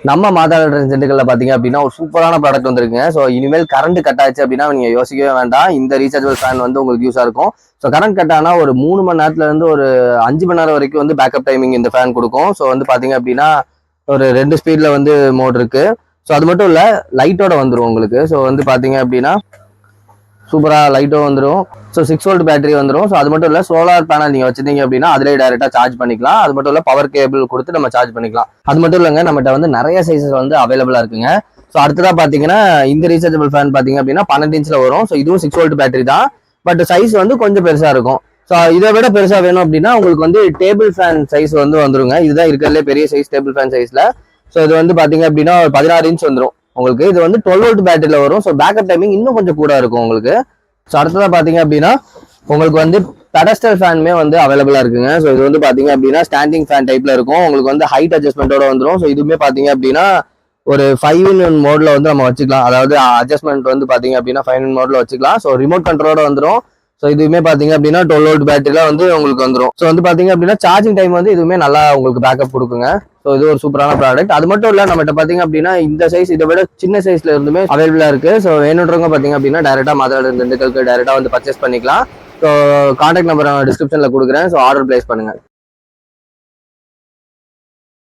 நம்ம மாதாளர் திண்டுக்கல்ல பாத்தீங்க அப்படின்னா ஒரு சூப்பரான ப்ராடக்ட் வந்திருக்குங்க. ஸோ இனிமேல் கரண்ட் கட் ஆச்சு அப்படின்னா நீங்க யோசிக்கவே வேண்டாம். இந்த ரீசார்ஜபிள் ஃபேன் வந்து உங்களுக்கு யூஸா இருக்கும். ஸோ கரண்ட் கட் ஆனா ஒரு 3 மணி நேரத்துல இருந்து ஒரு 5 மணி நேரம் வரைக்கும் வந்து பேக்கப் டைமிங் இந்த ஃபேன் கொடுக்கும். ஸோ வந்து பாத்தீங்க அப்படின்னா ஒரு 2 ஸ்பீட்ல வந்து மோட் இருக்கு. ஸோ அது மட்டும் இல்ல லைட்டோட வந்துடும் உங்களுக்கு. ஸோ வந்து பாத்தீங்க அப்படின்னா சூப்பரா லைட்டும் வந்துடும். ஸோ 6 வோல்ட் பேட்டரி வந்துடும். ஸோ அது மட்டும் இல்ல சோலார் பேனல் நீங்க வச்சிருந்தீங்க அப்படின்னா அதிலே டைரக்டா சார்ஜ் பண்ணிக்கலாம். அது மட்டும் இல்ல பவர் கேபிள் கொடுத்து நம்ம சார்ஜ் பண்ணிக்கலாம். அது மட்டும் இல்லைங்க நம்மகிட்ட வந்து நிறைய சைஸஸ் வந்து அவைலபிளா இருக்குங்க. ஸோ அடுத்ததா பாத்தீங்கன்னா இந்த ரீசார்ஜபிள் ஃபேன் பாத்தீங்க அப்படின்னா 12 இன்ச்ல வரும். ஸோ இதுவும் 6 வோல்ட் பேட்டரி தான். பட் சைஸ் வந்து கொஞ்சம் பெருசா இருக்கும். ஸோ இதை விட பெருசா வேணும் அப்படின்னா உங்களுக்கு வந்து டேபிள் ஃபேன் சைஸ் வந்து வந்துருங்க. இதுதான் இருக்கிறதுலே பெரிய சைஸ் டேபிள் ஃபேன் சைஸ்ல. ஸோ இது வந்து பாத்தீங்க அப்படின்னா 16 இன்ச் வந்துடும் உங்களுக்கு. இது வந்து 12 வோல்ட் பேட்டரியில வரும். ஸோ பேக்கப் டைமிங் இன்னும் கொஞ்சம் கூட இருக்கும் உங்களுக்கு. ஸோ அடுத்ததா பாத்தீங்க அப்படின்னா உங்களுக்கு வந்து பெடஸ்டல் ஃபேனுமே வந்து அவைலபிளா இருக்குங்க. ஸோ இது வந்து பாத்தீங்க அப்படின்னா ஸ்டாண்டிங் ஃபேன் டைப்ல இருக்கும். உங்களுக்கு வந்து ஹைட் அட்ஜஸ்ட்மெண்டோட வந்துடும். ஸோ இதுவுமே பாத்தீங்க அப்படின்னா ஒரு 5-in-1 மோட்ல வந்து நம்ம வச்சுக்கலாம். அதாவது அட்ஜஸ்ட்மெண்ட் வந்து பாத்தீங்க அப்படின்னா 5-in-1 மோட்ல வச்சுக்கலாம். ஸோ ரிமோட் கண்ட்ரோலோட வந்துடும். ஸோ இதுவுமே பாத்தீங்க அப்படின்னா 12 வோல்ட் பேட்டரியில வந்து உங்களுக்கு வந்துடும். ஸோ வந்து பாத்தீங்க அப்படின்னா சார்ஜிங் டைம் வந்து இதுவுமே நல்லா உங்களுக்கு பேக்கப் கொடுக்குங்க. ஸோ இது ஒரு சூப்பரான ப்ராடக்ட். அது மட்டும் இல்ல நம்மகிட்ட பாத்தீங்க அப்படின்னா இந்த சைஸ் இதை விட சின்ன சைஸ்ல இருந்துமே அவைலபிளா இருக்கு. ஸோ வேணுன்றவங்க பாத்தீங்க அப்படின்னா டைரக்டா மாதாளர் திண்டுக்கலுக்கு டைரக்டா வந்து பர்ச்சேஸ் பண்ணிக்கலாம். ஸோ கான்டாக்ட் நம்பர் நான் டிஸ்கிரிப்ஷன்ல கொடுக்குறேன். ஸோ ஆர்டர் பிளேஸ் பண்ணுங்க.